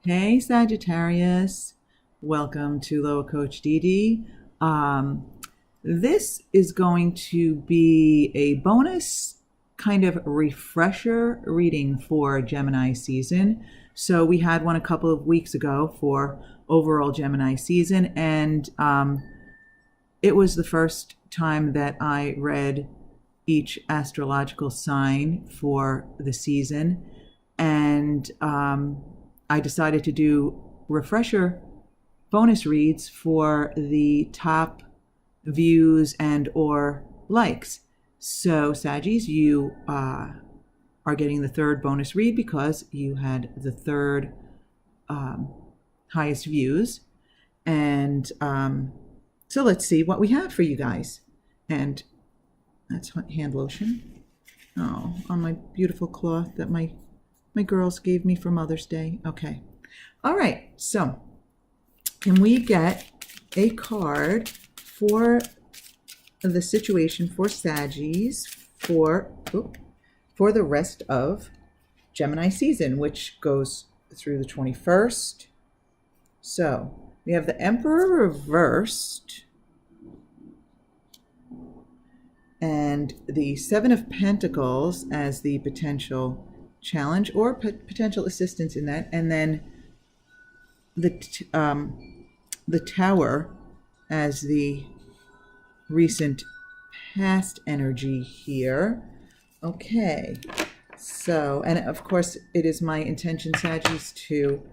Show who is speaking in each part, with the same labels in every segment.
Speaker 1: Hey Sagittarius, welcome to Loa Coach Dee. This is going to be a bonus kind of refresher reading for Gemini season. So we had one a couple of weeks ago for overall Gemini season, and it was the first time that I read each astrological sign for the season, and I decided to do refresher bonus reads for the top views and or likes. So Saggies, you are getting the third bonus read because you had the third highest views. And so let's see what we have for you guys. And that's hand lotion. Oh, on my beautiful cloth that my girls gave me for Mother's Day. Okay. All right. So can we get a card for the situation for Saggies for the rest of Gemini season, which goes through the 21st. So we have the Emperor reversed and the Seven of Pentacles as the potential challenge or potential assistance in that, and then the Tower as the recent past energy here. Okay, so, and of course it is my intention, Saggies, to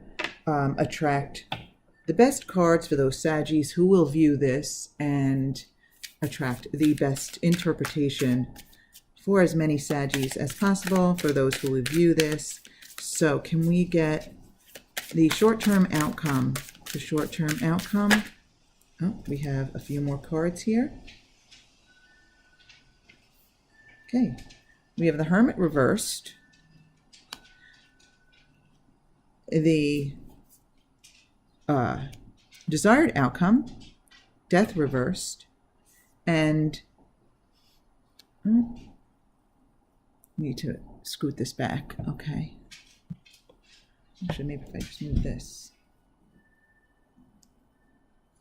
Speaker 1: attract the best cards for those Saggies who will view this and attract the best interpretation for as many Saggies as possible for those who will view this. So can we get the short-term outcome? The short-term outcome. Oh, we have a few more cards here. Okay, we have the Hermit reversed, the desired outcome, Death reversed, and need to scoot this back. Okay. Actually, maybe if I just move this.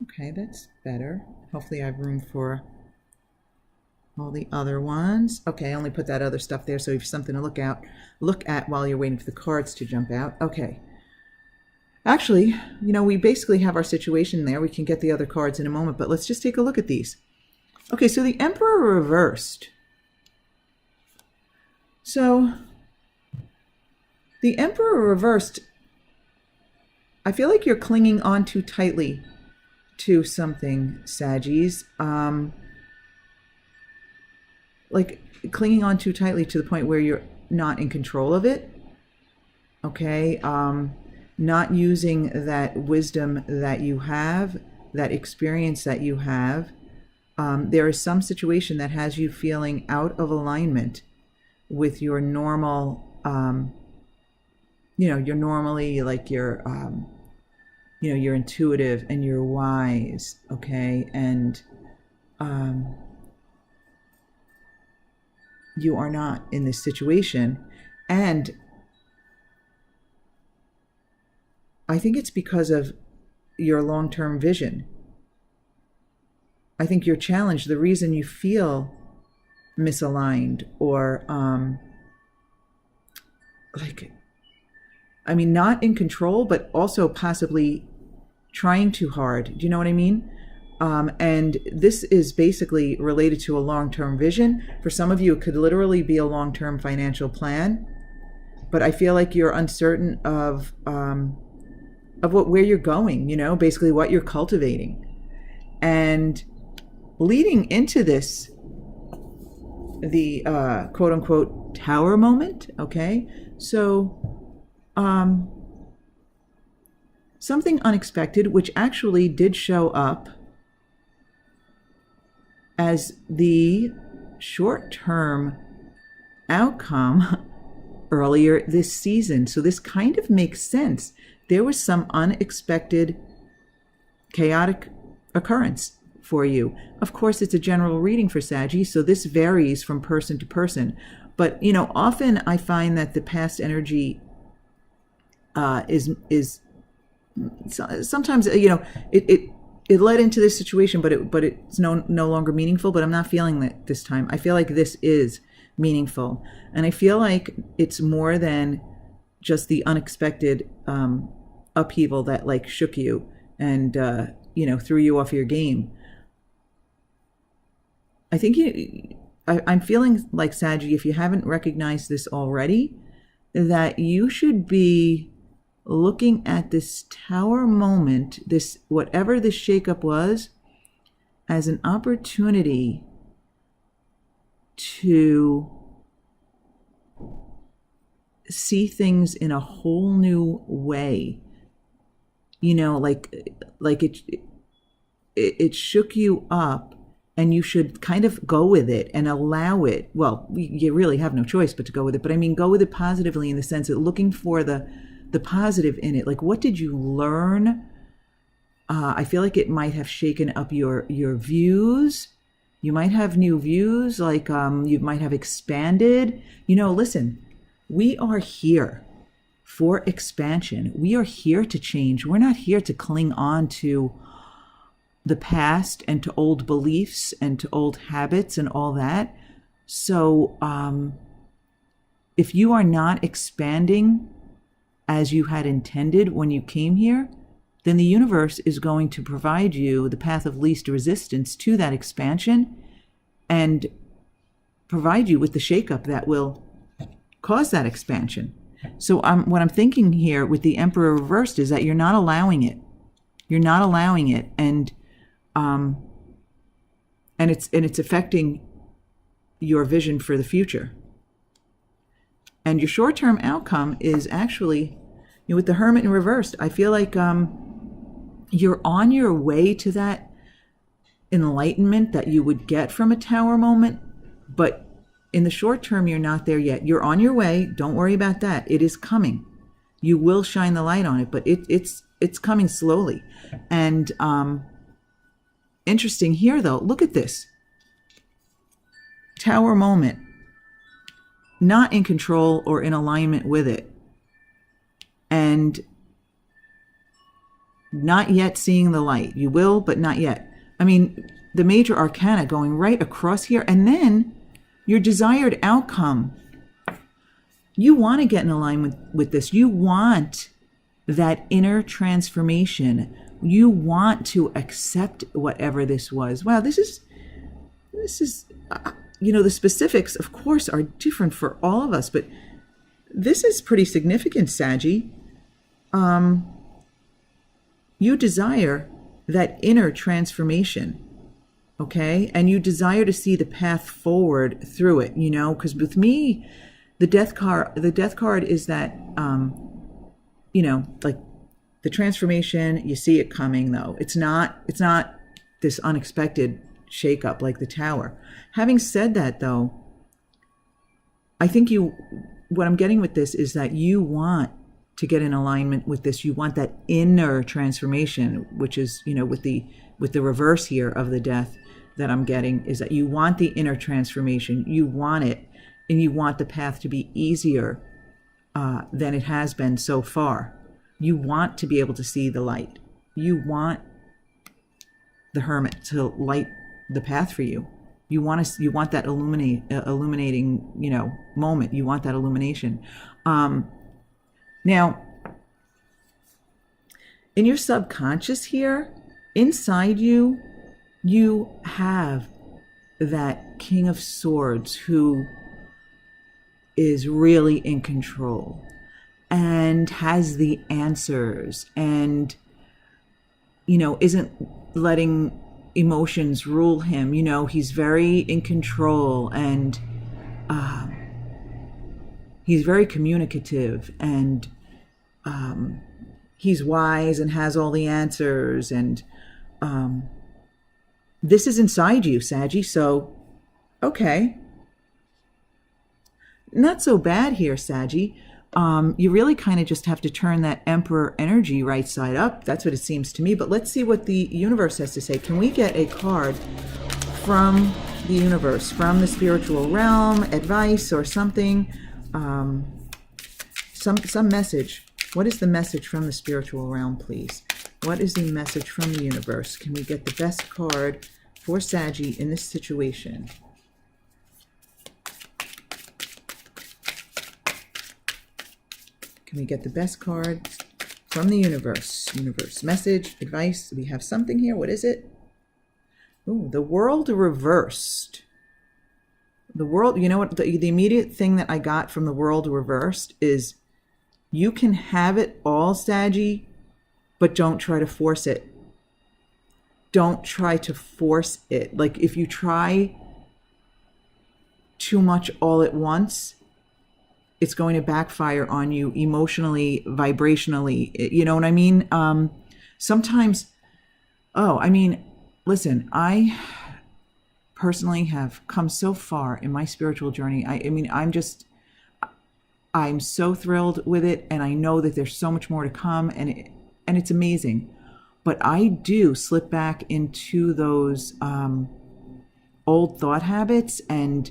Speaker 1: Okay, that's better. Hopefully I have room for all the other ones. Okay, I only put that other stuff there so you have something to look at while you're waiting for the cards to jump out. Okay. Actually, we basically have our situation there. We can get the other cards in a moment, but let's just take a look at these. Okay, so the Emperor reversed. So the Emperor reversed, I feel like you're clinging on too tightly to something, Saggies. Like clinging on too tightly to the point where you're not in control of it. Okay, not using that wisdom that you have, that experience that you have. There is some situation that has you feeling out of alignment with your normal, you're normally like you're intuitive and you're wise, okay? And you are not in this situation. And I think it's because of your long-term vision. I think you're challenged. The reason you feel misaligned or not in control, but also possibly trying too hard. Do you know what I mean? And this is basically related to a long-term vision. For some of you, it could literally be a long-term financial plan, but I feel like you're uncertain of where you're going, basically what you're cultivating. And leading into this, the quote unquote tower moment, okay? So something unexpected, which actually did show up as the short-term outcome earlier this season. So this kind of makes sense. There was some unexpected chaotic occurrence for you. Of course, it's a general reading for Saggy, so this varies from person to person. But, often I find that the past energy is sometimes, it led into this situation, but it's no longer meaningful. But I'm not feeling that this time. I feel like this is meaningful, and I feel like it's more than just the unexpected upheaval that like shook you and threw you off your game. I think I'm feeling like, Saggy, if you haven't recognized this already, that you should be looking at this tower moment, this whatever this shakeup was, as an opportunity to see things in a whole new way. Like it shook you up, and you should kind of go with it and allow it. Well, you really have no choice but to go with it. But I mean, go with it positively in the sense that looking for the positive in it. Like, what did you learn? I feel like it might have shaken up your views. You might have new views, like you might have expanded. Listen, we are here for expansion. We are here to change. We're not here to cling on to the past and to old beliefs and to old habits and all that. So if you are not expanding as you had intended when you came here, then the universe is going to provide you the path of least resistance to that expansion and provide you with the shakeup that will cause that expansion. So what I'm thinking here with the Emperor reversed is that you're not allowing it. You're not allowing it, and it's affecting your vision for the future. And your short-term outcome is actually, with the Hermit in reversed, I feel like you're on your way to that enlightenment that you would get from a tower moment, but in the short term, you're not there yet. You're on your way. Don't worry about that. It is coming. You will shine the light on it, but it's coming slowly. And interesting here, though, look at this. Tower moment. Not in control or in alignment with it. And not yet seeing the light. You will, but not yet. I mean, the major arcana going right across here, and then your desired outcome. You want to get in alignment with this. You want that inner transformation. You want to accept whatever this was. Wow, this is the specifics, of course, are different for all of us, but this is pretty significant, Saggy. You desire that inner transformation, okay? And you desire to see the path forward through it, because with me, the death card is that, like the transformation, you see it coming though. It's not this unexpected shakeup like the tower. Having said that though, I think what I'm getting with this is that you want to get in alignment with this. You want that inner transformation, which is, with the reverse here of the death that I'm getting, is that you want the inner transformation. You want it, and you want the path to be easier than it has been so far. You want to be able to see the light. You want the Hermit to light the path for you. You want that illuminating, moment. You want that illumination. Now, in your subconscious here, inside you, you have that King of Swords who is really in control and has the answers and, isn't letting emotions rule him. He's very in control and he's very communicative and he's wise and has all the answers. And this is inside you, Saggy. So, okay. Not so bad here, Saggy. You really kind of just have to turn that Emperor energy right side up. That's what it seems to me. But let's see what the universe has to say. Can we get a card from the universe, from the spiritual realm, advice or something? Some message What is the message from the spiritual realm, please? What is the message from the universe? Can we get the best card for Saggy in this situation? Can we get the best card from the universe? Universe, message, advice. We have something here. What is it? Ooh, the world reversed. The world, you know what? The immediate thing that I got from the world reversed is you can have it all, Saggy, but don't try to force it. Don't try to force it. Like if you try too much all at once, it's going to backfire on you emotionally, vibrationally. You know what I mean? Sometimes, listen, I personally have come so far in my spiritual journey. I'm so thrilled with it, and I know that there's so much more to come, and it's amazing. But I do slip back into those old thought habits, and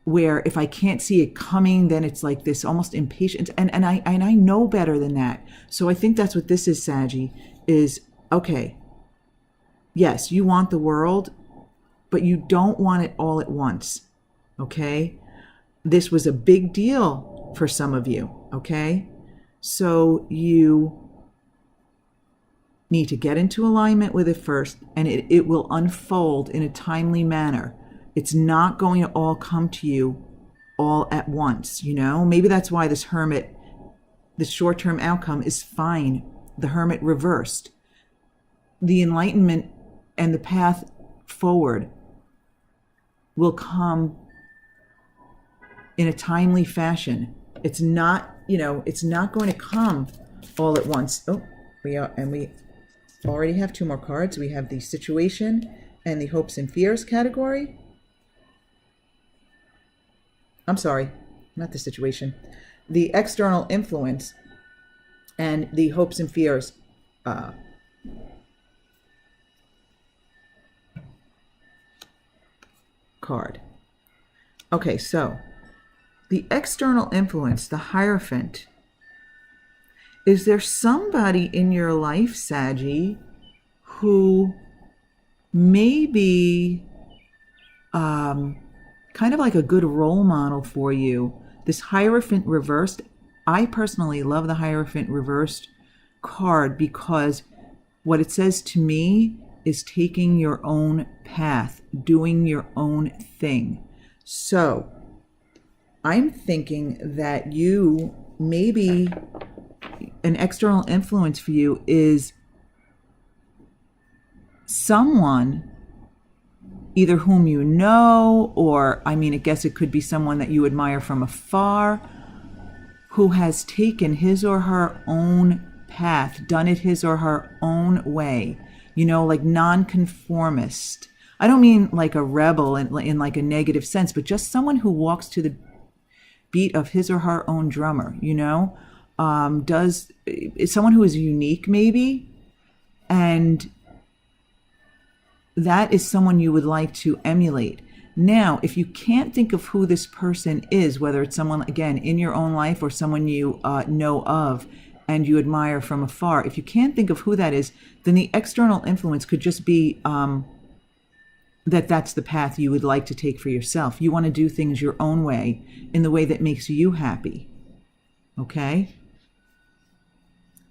Speaker 1: where if I can't see it coming, then it's like this almost impatience, and I know better than that. So I think that's what this is, Saggy, is okay. Yes, you want the world, but you don't want it all at once. Okay? This was a big deal for some of you, okay? So you need to get into alignment with it first, and it will unfold in a timely manner. It's not going to all come to you all at once, you know? Maybe that's why this Hermit, the short-term outcome is fine. The Hermit reversed. The enlightenment and the path forward will come in a timely fashion. It's not, it's not going to come all at once. Oh, we already have two more cards. We have the situation and the hopes and fears category. I'm sorry, not the situation. The external influence and the hopes and fears card. Okay, so the external influence, the Hierophant. Is there somebody in your life, Saggy, who may be kind of like a good role model for you? This Hierophant reversed, I personally love the Hierophant reversed card because what it says to me is taking your own path, doing your own thing. So I'm thinking that you maybe an external influence for you is someone either whom you know, or I guess it could be someone that you admire from afar, who has taken his or her own path, done it his or her own way, like nonconformist. I don't mean like a rebel in like a negative sense, but just someone who walks to the beat of his or her own drummer, is someone who is unique maybe, and that is someone you would like to emulate. Now, if you can't think of who this person is, whether it's someone, again, in your own life or someone you know of and you admire from afar, if you can't think of who that is, then the external influence could just be that's the path you would like to take for yourself. You want to do things your own way, in the way that makes you happy. Okay?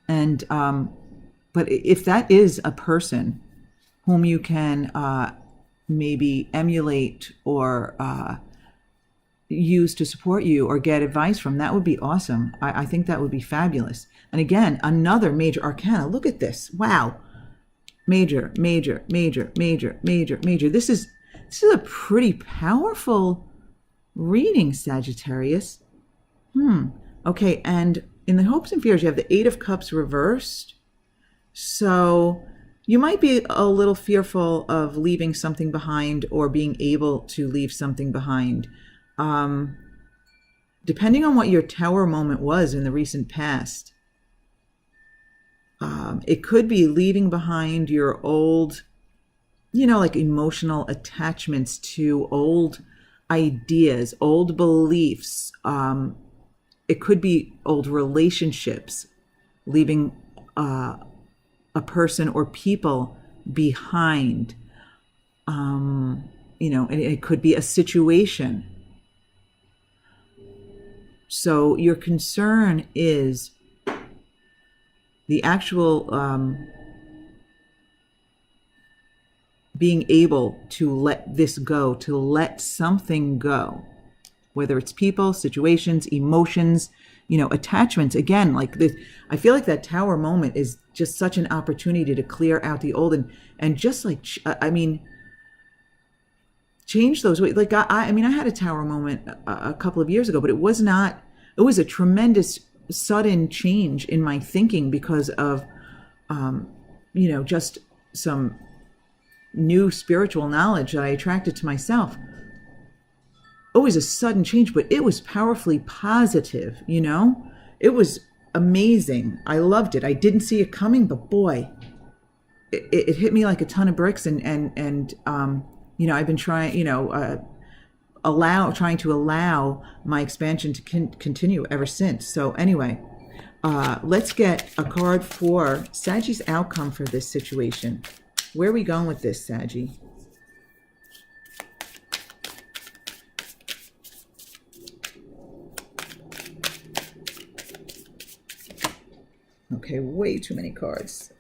Speaker 1: And, but if that is a person whom you can maybe emulate or use to support you or get advice from, that would be awesome. I think that would be fabulous. And again, another major arcana. Look at this. Wow. Major, major, major, major, major, major. This is a pretty powerful reading, Sagittarius. Okay, and in the hopes and fears, you have the Eight of Cups reversed. So you might be a little fearful of leaving something behind or being able to leave something behind. Depending on what your tower moment was in the recent past, it could be leaving behind your old, like emotional attachments to old ideas, old beliefs. It could be old relationships, leaving a person or people behind. It could be a situation. So your concern is the actual being able to let this go, to let something go, whether it's people, situations, emotions, attachments. Again, like this, I feel like that tower moment is just such an opportunity to clear out the old and just like, change those ways. Like, I had a tower moment a couple of years ago, but it was a tremendous sudden change in my thinking because of, just some new spiritual knowledge that I attracted to myself. Always a sudden change, but it was powerfully positive, It was amazing. I loved it. I didn't see it coming, but boy, it hit me like a ton of bricks. And I've been trying, trying to allow my expansion to continue ever since. So anyway, let's get a card for Saggy's outcome for this situation. Where are we going with this, Saggy? Okay, way too many cards.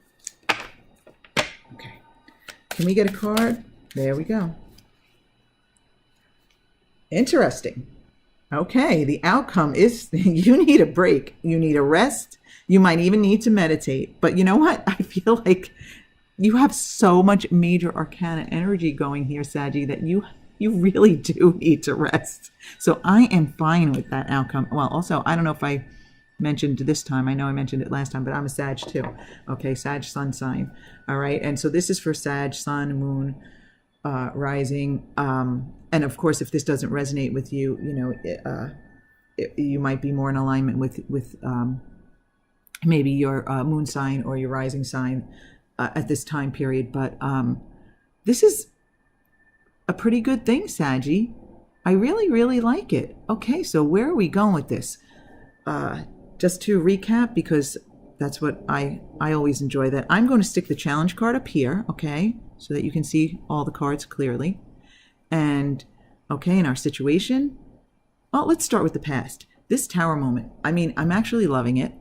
Speaker 1: Okay. Can we get a card? There we go. Interesting. Okay, the outcome is you need a break. You need a rest. You might even need to meditate. But you know what? I feel like you have so much major arcana energy going here, Saggy, that you really do need to rest. So I am fine with that outcome. Well, also, I don't know if I mentioned this time. I know I mentioned it last time, but I'm a Sag too. Okay, Sag sun sign. All right, and so this is for Sag, sun, moon, rising. And of course, if this doesn't resonate with you, you might be more in alignment with maybe your moon sign or your rising sign at this time period. But this is a pretty good thing, Saggy. I really, really like it. Okay, so where are we going with this? Just to recap, because that's what I always enjoy, that I'm going to stick the challenge card up here, okay, so that you can see all the cards clearly. And, okay, in our situation, well, let's start with the past. This tower moment, I'm actually loving it.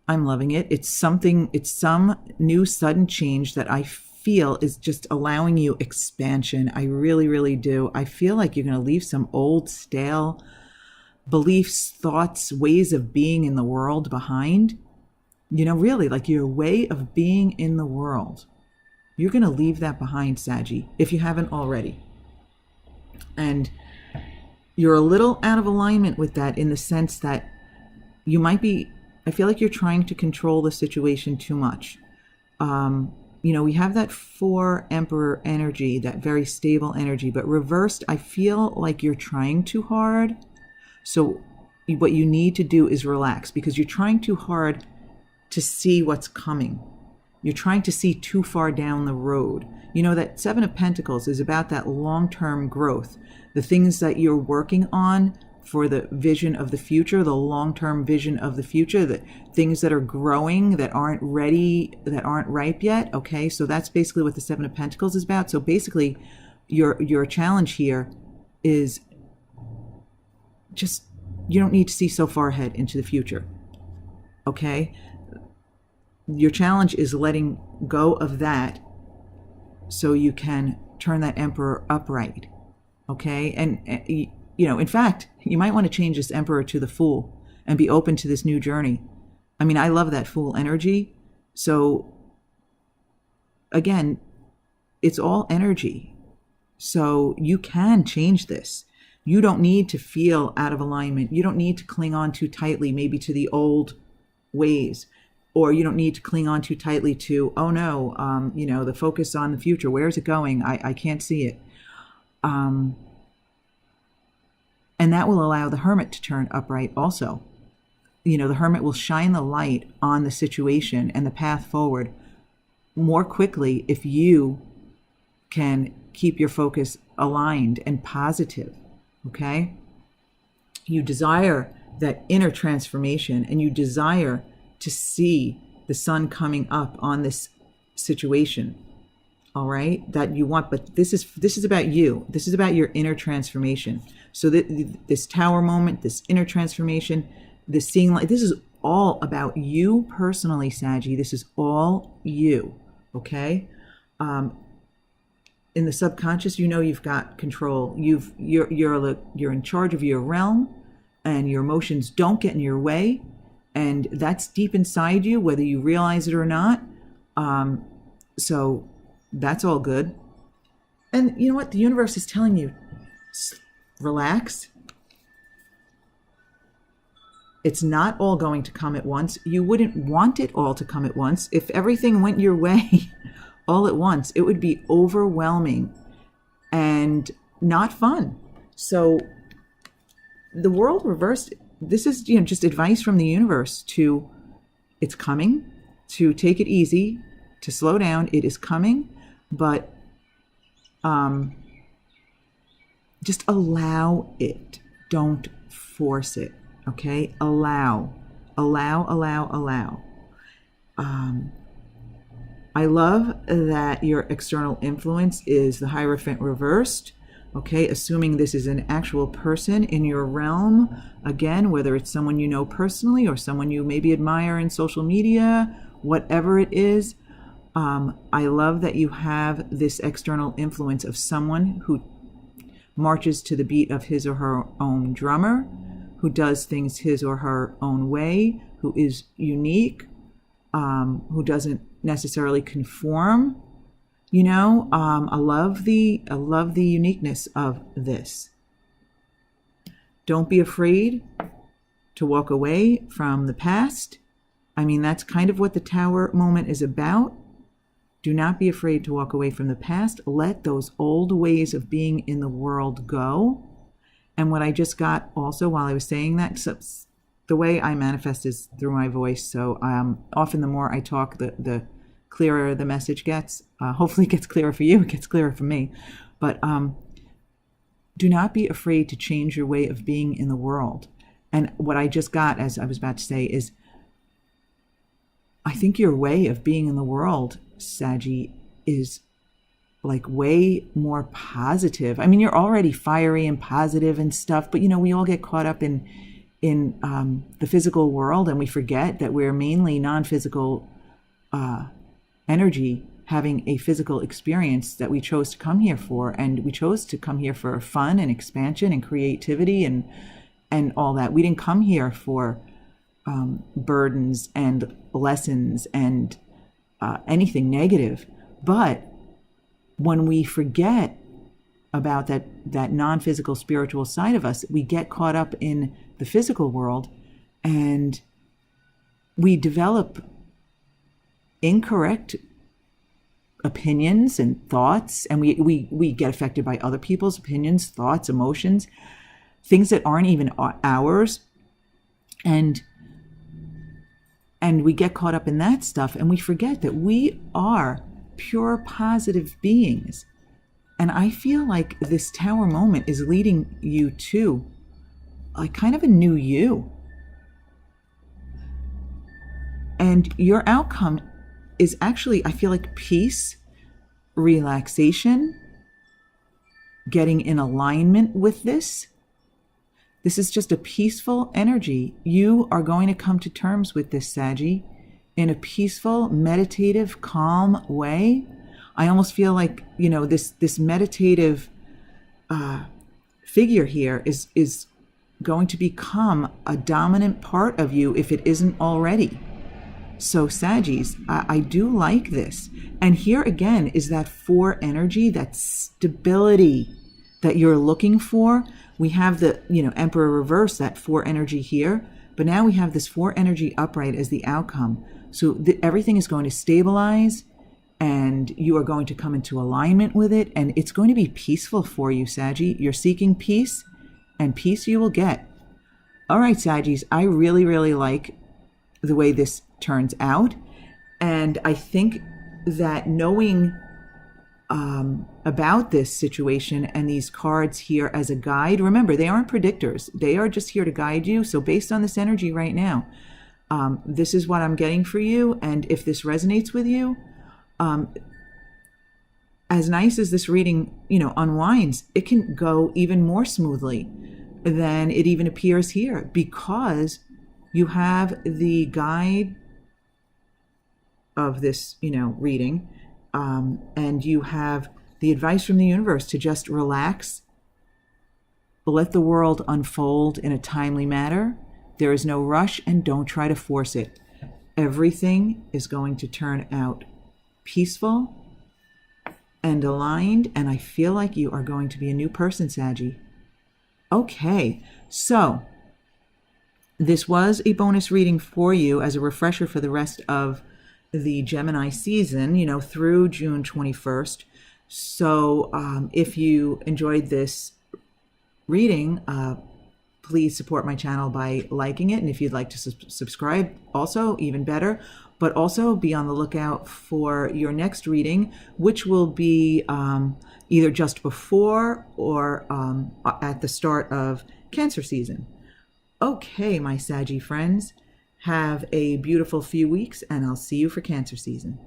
Speaker 1: I'm loving it. It's some new sudden change that I feel is just allowing you expansion. I really, really do. I feel like you're going to leave some old, stale beliefs, thoughts, ways of being in the world behind. Really, like your way of being in the world. You're going to leave that behind, Saggy, if you haven't already. And you're a little out of alignment with that in the sense that you might be, I feel like you're trying to control the situation too much. We have that 4 Emperor energy, that very stable energy, but reversed, I feel like you're trying too hard. So what you need to do is relax, because you're trying too hard to see what's coming. You're trying to see too far down the road. That 7 of Pentacles is about that long-term growth, the things that you're working on for the vision of the future, the long-term vision of the future, the things that are growing, that aren't ready, that aren't ripe yet. Okay, so that's basically what the 7 of Pentacles is about. So basically, your challenge here is just, you don't need to see so far ahead into the future. Okay? Your challenge is letting go of that so you can turn that Emperor upright. Okay? And in fact, you might want to change this Emperor to the Fool and be open to this new journey. I love that Fool energy. So again, it's all energy. So you can change this. You don't need to feel out of alignment. You don't need to cling on too tightly, maybe to the old ways, or you don't need to cling on too tightly to, oh no, the focus on the future. Where is it going? I can't see it. And that will allow the Hermit to turn upright also. The Hermit will shine the light on the situation and the path forward more quickly if you can keep your focus aligned and positive. Okay? You desire that inner transformation, and you desire to see the sun coming up on this situation. All right, that you want, but this is about you. This is about your inner transformation. So this tower moment, this inner transformation, this seeing light, this is all about you personally, Saggy. This is all you. Okay. In the subconscious, you know you've got control. You're in charge of your realm, and your emotions don't get in your way, and that's deep inside you, whether you realize it or not. So that's all good. And you know what? The universe is telling you, relax. It's not all going to come at once. You wouldn't want it all to come at once. If everything went your way all at once, it would be overwhelming and not fun. So the world reversed. This is, just advice from the universe to, it's coming, to take it easy, to slow down. It is coming, but just allow it. Don't force it. Okay? Allow. I love that your external influence is the Hierophant reversed. Okay, assuming this is an actual person in your realm, again, whether it's someone you know personally or someone you maybe admire in social media, whatever it is, I love that you have this external influence of someone who marches to the beat of his or her own drummer, who does things his or her own way, who is unique, who doesn't necessarily conform. I love the uniqueness of this. Don't be afraid to walk away from the past. I mean, that's kind of what the Tower moment is about. Do not be afraid to walk away from the past. Let those old ways of being in the world go. And what I just got also while I was saying that, so the way I manifest is through my voice. So often the more I talk, the clearer the message gets. Hopefully it gets clearer for you. It gets clearer for me. But do not be afraid to change your way of being in the world. And what I just got, as I was about to say, is I think your way of being in the world, Saggy, is like way more positive. I mean, you're already fiery and positive and stuff, but we all get caught up in the physical world, and we forget that we're mainly non-physical energy having a physical experience that we chose to come here for. And we chose to come here for fun and expansion and creativity and all that. We didn't come here for burdens and lessons and anything negative. But when we forget about that non-physical spiritual side of us, we get caught up in the physical world, and we develop incorrect opinions and thoughts, and we get affected by other people's opinions, thoughts, emotions, things that aren't even ours, and we get caught up in that stuff, and we forget that we are pure positive beings. And I feel like this Tower moment is leading you to like kind of a new you. And your outcome is actually, I feel like, peace, relaxation, getting in alignment with this. This is just a peaceful energy. You are going to come to terms with this, Saggy, in a peaceful, meditative, calm way. I almost feel like, this meditative figure here is going to become a dominant part of you if it isn't already. So Saggies, I do like this. And here again is that 4 energy, that stability that you're looking for. We have the, Emperor reverse, that 4 energy here. But now we have this 4 energy upright as the outcome. So everything is going to stabilize, and you are going to come into alignment with it. And it's going to be peaceful for you, Saggy. You're seeking peace, and peace you will get. All right, Saggies, I really, really like the way this turns out. And I think that knowing about this situation and these cards here as a guide, remember, they aren't predictors. They are just here to guide you. So based on this energy right now, This is what I'm getting for you. And if this resonates with you, as nice as this reading, unwinds, it can go even more smoothly than it even appears here, because you have the guide of this, reading, and you have the advice from the universe to just relax, let the world unfold in a timely manner. There is no rush, and don't try to force it. Everything is going to turn out peaceful and aligned, and I feel like you are going to be a new person, Saggy. Okay, so this was a bonus reading for you as a refresher for the rest of the Gemini season, through June 21st. So if you enjoyed this reading, please support my channel by liking it. And if you'd like to subscribe, also even better. But also be on the lookout for your next reading, which will be either just before or at the start of Cancer season. Okay, my Saggy friends, have a beautiful few weeks, and I'll see you for Cancer season.